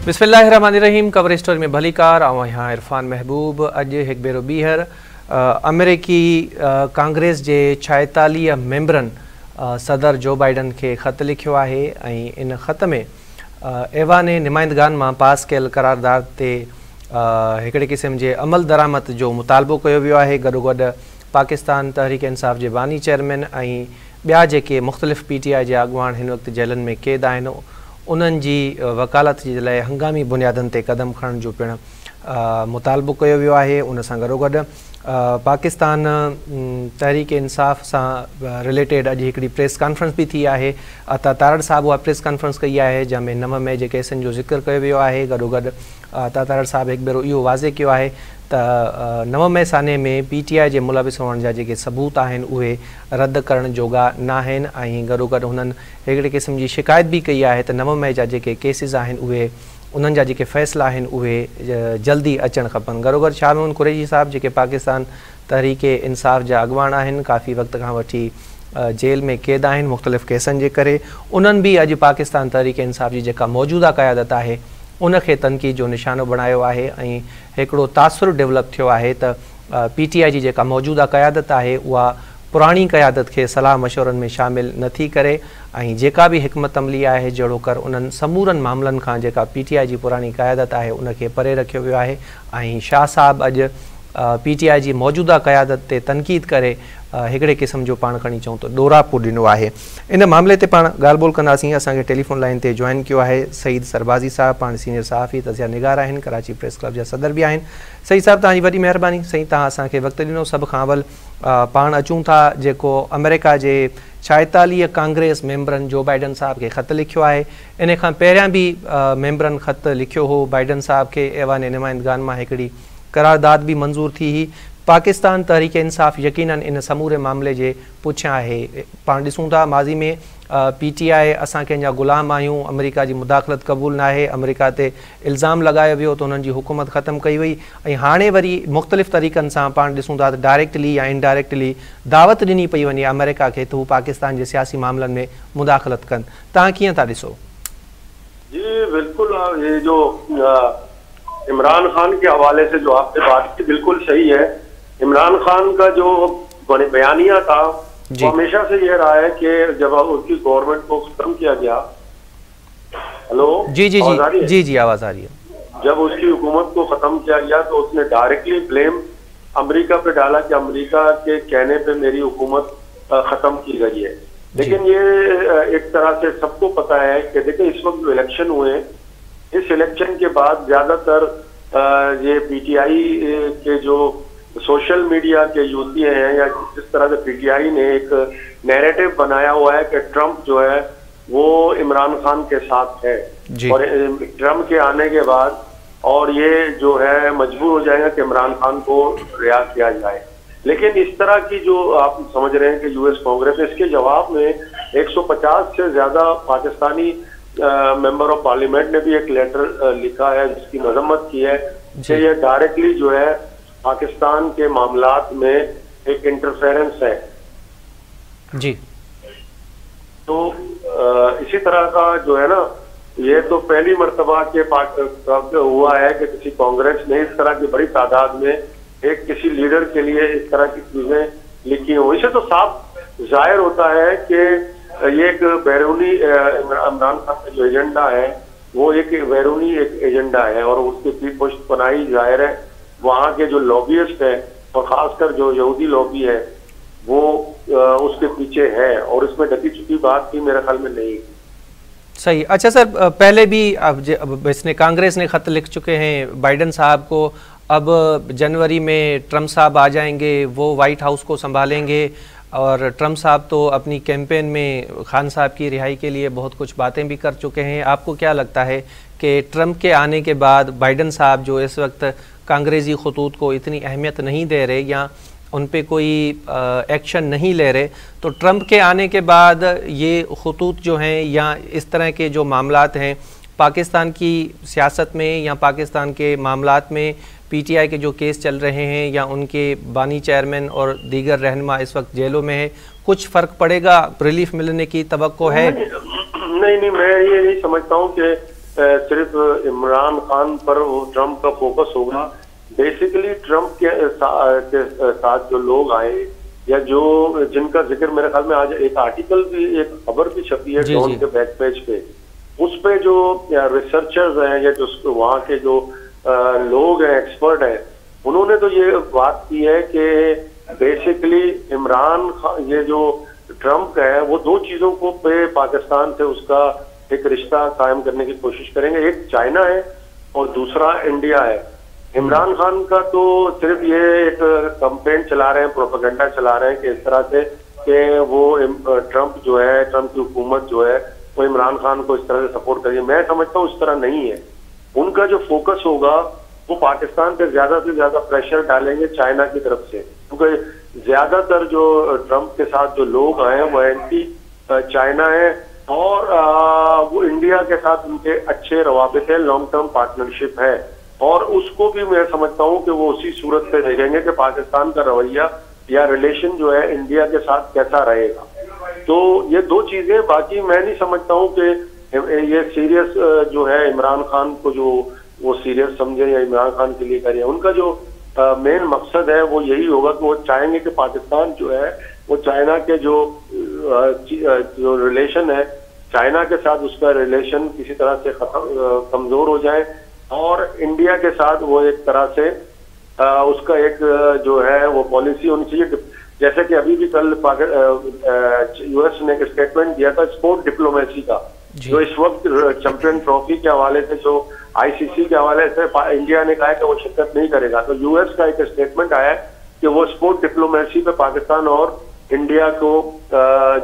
बिस्मिल्लाहिर्रहमानिर्रहीम। Coverage story में भलीकार आऊं यहाँ इरफान महबूब। अज एक भेरो ॿीहर अमेरिकी कांग्रेस के 46 मेंबरन सदर जो बाइडन के ख़त लिखो है। इन ख़त में ऐवान नुमाइंदगान में पास कल करारदाद से एक किस्म के अमल दरामद जो मुतालबो किया वियो है। गॾोगॾु पाकिस्तान तहरीक इंसाफ के बानी चेयरमैन ॿिया जेके मुख़्तलिफ़ PTI के अगवान इन वक्त जेलन में कैद आहिनि उन्हनि जी वकालत जे लाइ हंगामी बुनियादनि ते कदम खणण जो पिण मुतालबो किया वियो है। उन सां गॾोगॾु पाकिस्तान तहरीक इंसाफ से रिलेटेड अज एक प्रेस कॉन्फ्रेंस भी थी है। अता तारड़ साहब वह प्रेस कॉन्फ्रेंस कई है जैमें 9 मई के केसन जो जिक्र किया वियो है। गॾोगॾु अता तारड़ साहब एक भेरो इहो वाज़े किया है त 9 मई साने में PTI के मुलविस होने जा जेके सबूत आहिनि उहे रद्द करण जोगा नाहिनि। गॾोगॾु हुननि हिकिड़े क़िस्म की शिकायत भी कई है त 9 मई जा जेके केसिस आहिनि उहे उन्हनि जा जेके फ़ैसिला आहिनि उहे जल्दी अचण खपनि। गॾोगॾु शाहनवाज़ कुरैशी साहब जेके पाकिस्तान तहरीक इंसाफ जा अगवान आहिनि काफ़ी वक्त का वठी जेल में कैद आहिनि मुख़्तलिफ़ केसनि जे करे। उन्हनि भी अॼु पाकिस्तान तहरीक इंसाफ जी जेका मौजूदा क़यादत है उनखे तनक़ीद जो निशानो बनायो है। एकड़ो तासुर डेवलप थयो है त PTI जी जेका मौजूदा क़यादत है वह पुरानी क़यादत के सलाह मशवरन में शामिल नथी करे। जेका भी हिकमत अमली है जड़ो कर उन समूरन मामलन का जेका PTI जी पुरानी क़यादत है उनके परे रखियो वियो है। शाह साहब अज PTI जी मौजूदा क़यादत ते तनक़ीद करे हिकिड़े किस्म जो पाण खणी चऊं तो डोरापो ॾिनो है। इन मामले ते पाण ॻाल्हि ॿोल कंदासीं। असांखे टेलीफोन लाइन ते जॉइन किया है सईद सरबाज़ी साहब, पाण सीनियर सहाफ़ी तज़िया निगार आहिनि, कराची प्रेस क्लब जा सदर भी आहिनि। सईद साहब तव्हांजी वॾी महिरबानी। सही तव्हां असांखे वक़्तु ॾिनो। सभ खां अवल पाण अचूं था जेको अमेरिका के 46 कांग्रेस मेंबरन जो बाइडन साहब के ख़त लिखियो है। इन खां पहिरियां भी मेंबरन ख़त लिखियो हो बाइडन साहब के ऐवान नुमाइंदगान में हिकिड़ी करारदाद भी मंजूर थी ही। पाकिस्तान तहरीक इंसाफ यकीनन इन समूरे मामले के पुछा है। पाण ॾिसूं था माज़ी में PTI असां कंहिंजा ग़ुलाम आहियूं, अमेरिका की मुदाखलत कबूल ना है, अमेरिका ते इल्ज़ाम लगायो वियो तो उन्हनि जी हुकूमत ख़त्म कई वई। हाणे वरी मुख़्तलिफ़ तरीक़नि सां पाण ॾिसूं था त डायरेक्टली या इनडायरेक्टली दावत ॾिनी पई वञे अमेरिका के तो पाकिस्तान के सियासी मामलन में मुदाखलत कनि। तव्हां कीअं था ॾिसो? जी बिल्कुल, ये जो इमरान खान के हवाले से जो आपने बात की बिल्कुल सही है। इमरान खान का जो बयानिया था वो हमेशा से यह रहा है कि जब उसकी गवर्नमेंट को खत्म किया गया। हेलो जी जी जी जी जी आवाज आ रही है। जब उसकी हुकूमत को खत्म किया गया तो उसने डायरेक्टली ब्लेम अमेरिका पे डाला कि अमेरिका के कहने पे मेरी हुकूमत खत्म की गई है। लेकिन ये एक तरह से सबको पता है कि देखिए इस वक्त जो इलेक्शन हुए, इस इलेक्शन के बाद ज्यादातर ये PTI के जो सोशल मीडिया के यूसी हैं या जिस तरह से PTI ने एक नैरेटिव बनाया हुआ है कि ट्रंप जो है वो इमरान खान के साथ है और ट्रंप के आने के बाद और ये जो है मजबूर हो जाएगा कि इमरान खान को रिहा किया जाए। लेकिन इस तरह की जो आप समझ रहे हैं कि US कांग्रेस, इसके जवाब में 150 से ज्यादा पाकिस्तानी मेंबर ऑफ पार्लियामेंट ने भी एक लेटर लिखा है जिसकी मजम्मत की है कि ये डायरेक्टली जो है पाकिस्तान के मामलात में एक इंटरफेरेंस है। जी तो इसी तरह का जो है ना, ये तो पहली मर्तबा के हुआ है कि किसी कांग्रेस ने इस तरह की बड़ी तादाद में एक किसी लीडर के लिए इस तरह की चीजें लिखी हो। इसे तो साफ जाहिर होता है कि ये एक बैरूनी इमरान खान का जो एजेंडा है वो एक बैरूनी एक एजेंडा है और उसकी पीठ पुष्ट बनाई जाहिर है वहाँ के जो लॉबियस्ट है और खासकर जो यहूदी लॉबी है वो उसके पीछे है और इसमें ढकी छुपी बात की मेरे ख्याल में नहीं। सही। अच्छा सर, पहले भी अब इसने कांग्रेस ने खत लिख चुके हैं बाइडन साहब को। अब जनवरी में ट्रंप साहब आ जाएंगे, वो वाइट हाउस को संभालेंगे और ट्रंप साहब तो अपनी कैंपेन में खान साहब की रिहाई के लिए बहुत कुछ बातें भी कर चुके हैं। आपको क्या लगता है कि ट्रंप के आने के बाद बाइडन साहब जो इस वक्त कांग्रेसी खतूत को इतनी अहमियत नहीं दे रहे या उन पे कोई एक्शन नहीं ले रहे, तो ट्रंप के आने के बाद ये खतूत जो हैं या इस तरह के जो मामलात हैं पाकिस्तान की सियासत में या पाकिस्तान के मामलात में PTI के जो केस चल रहे हैं या उनके बानी चेयरमैन और दीगर रहनुमा इस वक्त जेलों में है, कुछ फ़र्क पड़ेगा? रिलीफ मिलने की तवक्को है? नहीं, मैं ये नहीं समझता हूँ कि सिर्फ इमरान खान पर ट्रम्प का फोकस होगा। बेसिकली ट्रम्प के साथ जो लोग आए या जो जिनका जिक्र मेरे ख्याल में आज एक आर्टिकल भी, एक खबर भी छपी है डॉन के बैक पेज पे, उस पे जो रिसर्चर्स हैं या जो वहाँ के जो लोग हैं, एक्सपर्ट हैं, उन्होंने तो ये बात की है कि बेसिकली इमरान खान, ये जो ट्रम्प है, वो दो चीजों को पे पाकिस्तान से उसका एक रिश्ता कायम करने की कोशिश करेंगे। एक चाइना है और दूसरा इंडिया है। इमरान खान का तो सिर्फ ये एक कैंपेन चला रहे हैं, प्रोपेगेंडा चला रहे हैं कि इस तरह से कि वो ट्रम्प जो है, ट्रम्प की हुकूमत जो है वो इमरान खान को इस तरह से सपोर्ट करिए। मैं समझता हूँ इस तरह नहीं है। उनका जो फोकस होगा वो पाकिस्तान पे ज्यादा से ज्यादा प्रेशर डालेंगे चाइना की तरफ से, क्योंकि ज्यादातर जो ट्रम्प के साथ जो लोग आए हैं वो एंटी चाइना है और वो इंडिया के साथ उनके अच्छे रवाबित है, लॉन्ग टर्म पार्टनरशिप है। और उसको भी मैं समझता हूँ कि वो उसी सूरत पे देखेंगे कि पाकिस्तान का रवैया या रिलेशन जो है इंडिया के साथ कैसा रहेगा। तो ये दो चीजें, बाकी मैं नहीं समझता हूँ कि ये सीरियस जो है इमरान खान को जो वो सीरियस समझे या इमरान खान के लिए करें। उनका जो मेन मकसद है वो यही होगा कि वो चाहेंगे कि पाकिस्तान जो है वो चाइना के जो रिलेशन है, चाइना के साथ उसका रिलेशन किसी तरह से कमजोर हो जाए और इंडिया के साथ वो एक तरह से उसका एक जो है वो पॉलिसी होनी चाहिए। जैसे कि अभी भी कल यूएस ने एक स्टेटमेंट दिया था स्पोर्ट डिप्लोमेसी का, जो इस वक्त चैंपियन ट्रॉफी के हवाले से, जो आईसीसी के हवाले से इंडिया ने कहा है कि वो शिरकत नहीं करेगा। तो यूएस का एक स्टेटमेंट आया है कि वो स्पोर्ट डिप्लोमेसी पे पाकिस्तान और इंडिया को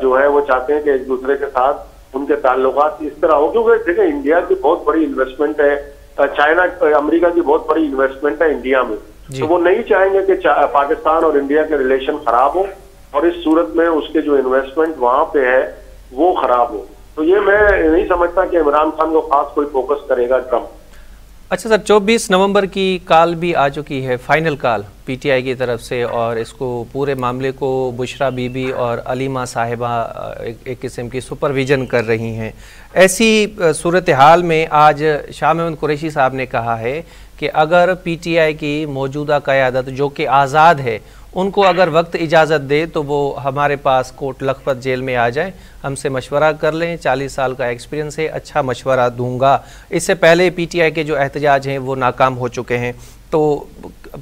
जो है वो चाहते हैं कि एक दूसरे के साथ उनके ताल्लुकात इस तरह हो, क्योंकि देखिए इंडिया की बहुत बड़ी इन्वेस्टमेंट है, चाइना अमेरिका की बहुत बड़ी इन्वेस्टमेंट है इंडिया में, तो वो नहीं चाहेंगे कि पाकिस्तान और इंडिया के रिलेशन खराब हो और इस सूरत में उसके जो इन्वेस्टमेंट वहां पे है वो खराब हो। तो ये मैं नहीं समझता कि इमरान खान को खास कोई फोकस करेगा ट्रम्प। अच्छा सर, 24 नवंबर की कॉल भी आ चुकी है, फाइनल कॉल पीटीआई की तरफ से, और इसको पूरे मामले को बुशरा बीबी और अलीमा साहिबा एक किस्म की सुपरविजन कर रही हैं। ऐसी सूरत हाल में आज शाह महमूद कुरैशी साहब ने कहा है कि अगर पीटीआई की मौजूदा क़यादत जो कि आज़ाद है, उनको अगर वक्त इजाज़त दे तो वो हमारे पास कोट लखपत जेल में आ जाए, हमसे मशवरा कर लें, 40 साल का एक्सपीरियंस है, अच्छा मशवरा दूंगा। इससे पहले पीटीआई के जो एहतजाज हैं वो नाकाम हो चुके हैं। तो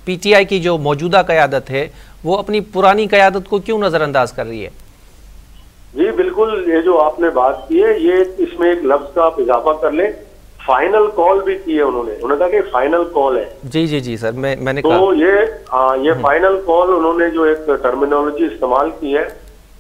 पीटीआई की जो मौजूदा क़यादत है वो अपनी पुरानी क़यादत को क्यों नज़रअंदाज कर रही है? जी बिल्कुल, ये जो आपने बात की है, ये इसमें एक लफ्ज़ का आप इजाफा कर लें, फाइनल कॉल भी की है उन्होंने कहा कि फाइनल कॉल है। जी सर, मैंने तो कहा ये फाइनल कॉल, उन्होंने जो एक टर्मिनोलॉजी इस्तेमाल की है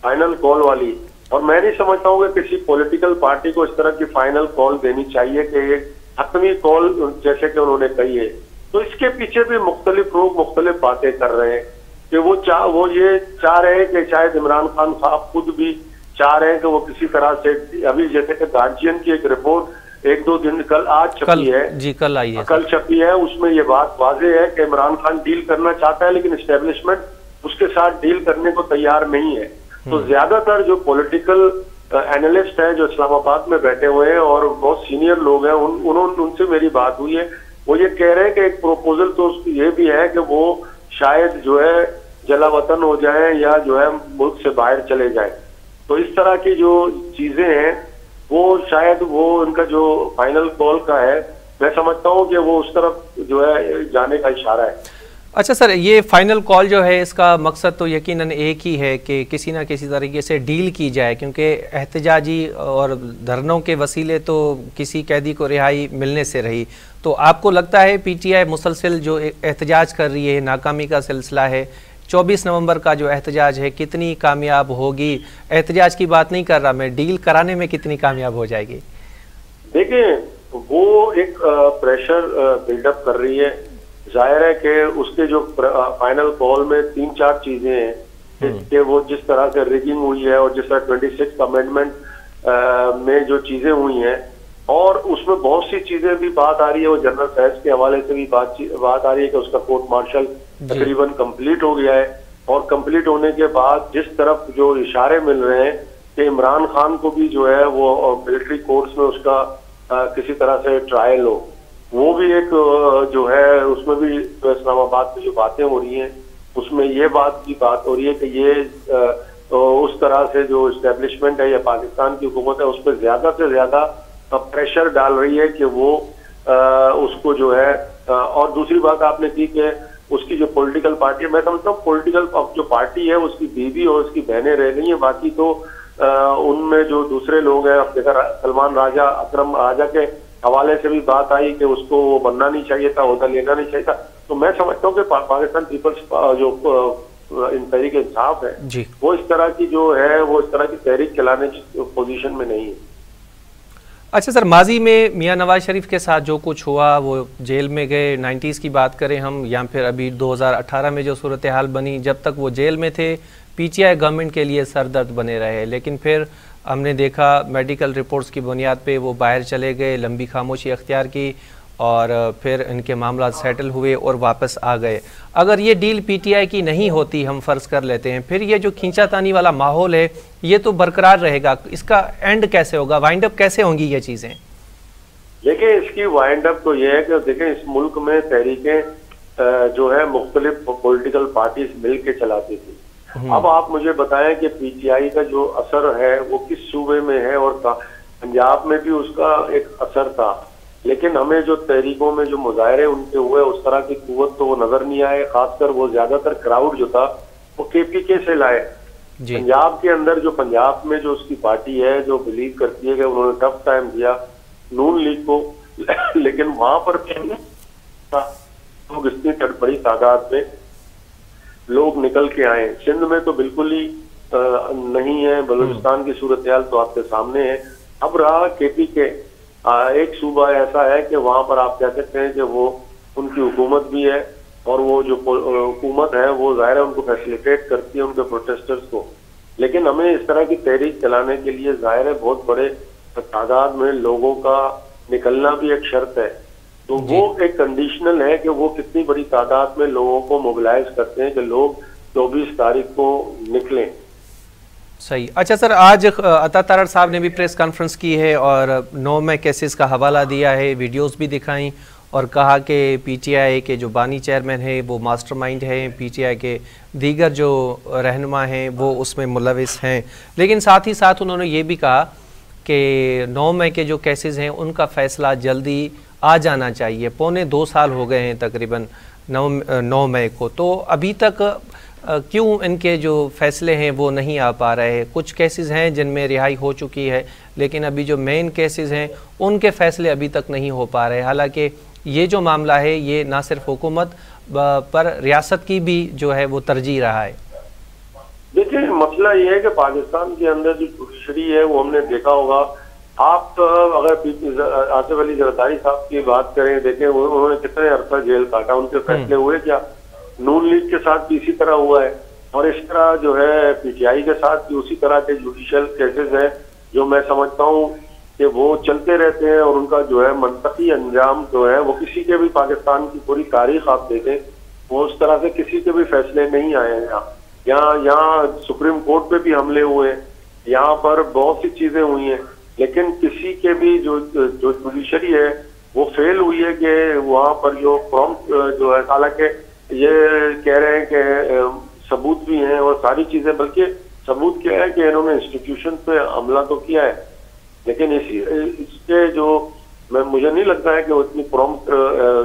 फाइनल कॉल वाली, और मैं नहीं समझता हूँ कि किसी पॉलिटिकल पार्टी को इस तरह की फाइनल कॉल देनी चाहिए कि एक हतमी कॉल जैसे कि उन्होंने कही है। तो इसके पीछे भी मुख्तलिफ लोग मुख्तलिफ बातें कर रहे हैं कि वो ये चाह रहे हैं कि शायद इमरान खान साहब खुद भी चाह रहे हैं कि वो किसी तरह से, अभी जैसे कि गार्जियन की एक रिपोर्ट एक दो दिन आज छपी है जी, कल आई है, कल छपी है, उसमें ये बात वाज़ेह है कि इमरान खान डील करना चाहता है लेकिन एस्टेब्लिशमेंट उसके साथ डील करने को तैयार नहीं है। तो ज्यादातर जो पॉलिटिकल एनालिस्ट हैं जो इस्लामाबाद में बैठे हुए हैं और बहुत सीनियर लोग हैं, उनसे मेरी बात हुई है, वो ये कह रहे हैं कि एक प्रोपोजल तो ये भी है कि वो शायद जो है जलावतन हो जाए या जो है मुल्क से बाहर चले जाए। तो इस तरह की जो चीजें हैं वो शायद वो उनका जो फाइनल कॉल का है, मैं समझता हूँ कि वो उस तरफ जो है जाने का इशारा है। अच्छा सर, ये फाइनल कॉल जो है इसका मकसद तो यकीनन एक ही है कि किसी ना किसी तरीके से डील की जाए, क्योंकि एहतजाजी और धरनों के वसीले तो किसी कैदी को रिहाई मिलने से रही। तो आपको लगता है पीटीआई मुसलसल जो एहतजाज कर रही है, नाकामी का सिलसिला है, 24 नवंबर का जो एहतजाज है कितनी कामयाब होगी? एहतजाज की बात नहीं कर रहा मैं, डील कराने में कितनी कामयाब हो जाएगी? देखिए वो एक प्रेशर बिल्डअप कर रही है, जाहिर है कि उसके जो फाइनल कॉल में 3-4 चीजें हैं कि वो जिस तरह से रिगिंग हुई है और जिस तरह 26 अमेंडमेंट में जो चीजें हुई हैं, और उसमें बहुत सी चीजें भी बात आ रही है, वो जनरल फैज के हवाले से भी बात आ रही है कि उसका कोर्ट मार्शल तकरीबन कंप्लीट हो गया है, और कंप्लीट होने के बाद जिस तरफ जो इशारे मिल रहे हैं कि इमरान खान को भी जो है वो मिलिट्री कोर्ट्स में उसका किसी तरह से ट्रायल हो, वो भी एक जो है उसमें भी इस्लामाबाद में जो बातें हो रही हैं उसमें ये बात हो रही है कि ये उस तरह से जो इस्टेब्लिशमेंट है या पाकिस्तान की हुकूमत है उस पर ज्यादा से ज्यादा प्रेशर डाल रही है कि वो उसको जो है और दूसरी बात आपने की कि उसकी जो पॉलिटिकल पार्टी है, मैं समझता हूँ पॉलिटिकल जो पार्टी है उसकी बीवी और उसकी बहनें रह गई हैं, बाकी तो उनमें जो दूसरे लोग हैं, अब देखा सलमान राजा, अकरम राजा के हवाले से भी बात आई कि उसको वो बनना नहीं चाहिए था, होता लेना नहीं चाहिए था। तो मैं समझता हूँ कि पाकिस्तान पीपल्स जो इन तहरीक इंसाफ है जी, वो इस तरह की जो है वो इस तरह की तहरीक चलाने की पोजीशन में नहीं है। अच्छा सर, माजी में मियां नवाज शरीफ के साथ जो कुछ हुआ, वो जेल में गए, 90s की बात करें हम या फिर अभी 2018 में जो सूरत हाल बनी, जब तक वो जेल में थे पीटीआई गवर्नमेंट के लिए सरदर्द बने रहे, लेकिन फिर हमने देखा मेडिकल रिपोर्ट्स की बुनियाद पे वो बाहर चले गए, लंबी खामोशी अख्तियार की और फिर इनके मामला सेटल हुए और वापस आ गए। अगर ये डील पीटीआई की नहीं होती, हम फर्ज कर लेते हैं, फिर ये जो खींचातानी वाला माहौल है ये तो बरकरार रहेगा, इसका एंड कैसे होगा, वाइंड अप कैसे होंगी ये चीजें? देखिए इसकी वाइंड अप तो ये है कि देखें इस मुल्क में तहरीकें जो है मुख्तलिफ पॉलिटिकल पार्टीज मिल के चलाती थी। अब आप मुझे बताएं कि पीटीआई का जो असर है वो किस सूबे में है, और पंजाब में भी उसका एक असर था, लेकिन हमें जो तहरीकों में जो मुजाहरे उनके हुए उस तरह की कुव्वत तो वो नजर नहीं आए। खासकर वो ज्यादातर क्राउड जो था वो केपीके से लाए। पंजाब के अंदर जो पंजाब में जो उसकी पार्टी है जो बिलीव करती है कि उन्होंने टफ टाइम दिया नून लीग को, लेकिन वहां पर लोग इतनी बड़ी तादाद में लोग निकल के आए। सिंध में तो बिल्कुल ही नहीं है, बलूचिस्तान की सूरत हाल तो आपके सामने है। अब रहा केपीके, एक सूबा ऐसा है कि वहां पर आप कह सकते हैं कि वो उनकी हुकूमत भी है और वो जो हुकूमत है वो जाहिर है उनको फैसिलिटेट करती है उनके प्रोटेस्टर्स को, लेकिन हमें इस तरह की तहरीक चलाने के लिए जाहिर है बहुत बड़े तादाद में लोगों का निकलना भी एक शर्त है। तो वो एक कंडीशनल है कि वो कितनी बड़ी तादाद में लोगों को मोबिलाइज करते हैं कि लोग 24 तारीख को निकलें। सही। अच्छा सर, आज अता तारड़ साहब ने भी प्रेस कॉन्फ्रेंस की है और 9 मई केसेस का हवाला दिया है, वीडियोस भी दिखाई और कहा कि पीटीआई के जो बानी चेयरमैन है वो मास्टरमाइंड है, पीटीआई के दीगर जो रहनुमा हैं वो उसमें मुलविस हैं, लेकिन साथ ही साथ उन्होंने ये भी कहा कि 9 मई के जो केसेस हैं उनका फ़ैसला जल्दी आ जाना चाहिए। 2.25 साल हो गए हैं तकरीबन 9 मई को, तो अभी तक क्यों इनके जो फैसले हैं वो नहीं आ पा रहे हैं? कुछ केसेस हैं जिनमें रिहाई हो चुकी है, लेकिन अभी जो मेन केसेस हैं उनके फैसले अभी तक नहीं हो पा रहे। हालांकि ये जो मामला है ये ना सिर्फ हुकूमत पर रियासत की भी जो है वो तरजीह रहा है। देखिए मसला ये है कि पाकिस्तान के अंदर जो जुडिशरी है वो हमने देखा होगा। आप अगर आसिफ अली जरदारी साहब की बात करें, देखें उन्होंने कितने अरसा जेल काटा, उनके फैसले हुए क्या? नून लीग के साथ भी इसी तरह हुआ है और इस तरह जो है पीटीआई के साथ भी उसी तरह के जुडिशियल केसेस हैं जो मैं समझता हूँ कि वो चलते रहते हैं और उनका जो है मंतकी अंजाम जो है वो किसी के भी पाकिस्तान की पूरी तारीख आप देखें वो उस तरह से किसी के भी फैसले नहीं आए हैं। यहाँ सुप्रीम कोर्ट पे भी हमले हुए हैं, यहाँ पर बहुत सी चीजें हुई हैं, लेकिन किसी के भी जो जुडिशरी है वो फेल हुई है कि वहाँ पर जो प्रॉम्प्ट जो है, हालांकि ये कह रहे हैं कि सबूत भी हैं और सारी चीजें, बल्कि सबूत क्या है कि इन्होंने इंस्टीट्यूशन पे हमला तो किया है, लेकिन इसके जो मुझे नहीं लगता है कि उतनी प्रॉम्प्ट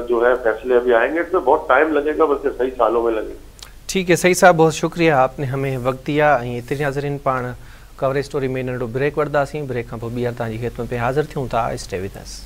जो है फैसले अभी आएंगे। इसमें बहुत टाइम लगेगा, बल्कि सही सालों में लगेगा। ठीक है, सही साहब, बहुत शुक्रिया, आपने हमें वक्त दिया। इतनी नाज़रीन पाण कवरेज स्टोरी में नंढो ब्रेक वठंदासीं, ब्रेक खां पोइ ॿीहर तव्हांजी ख़िदमत में हाज़िर थियूं था। Stay with us.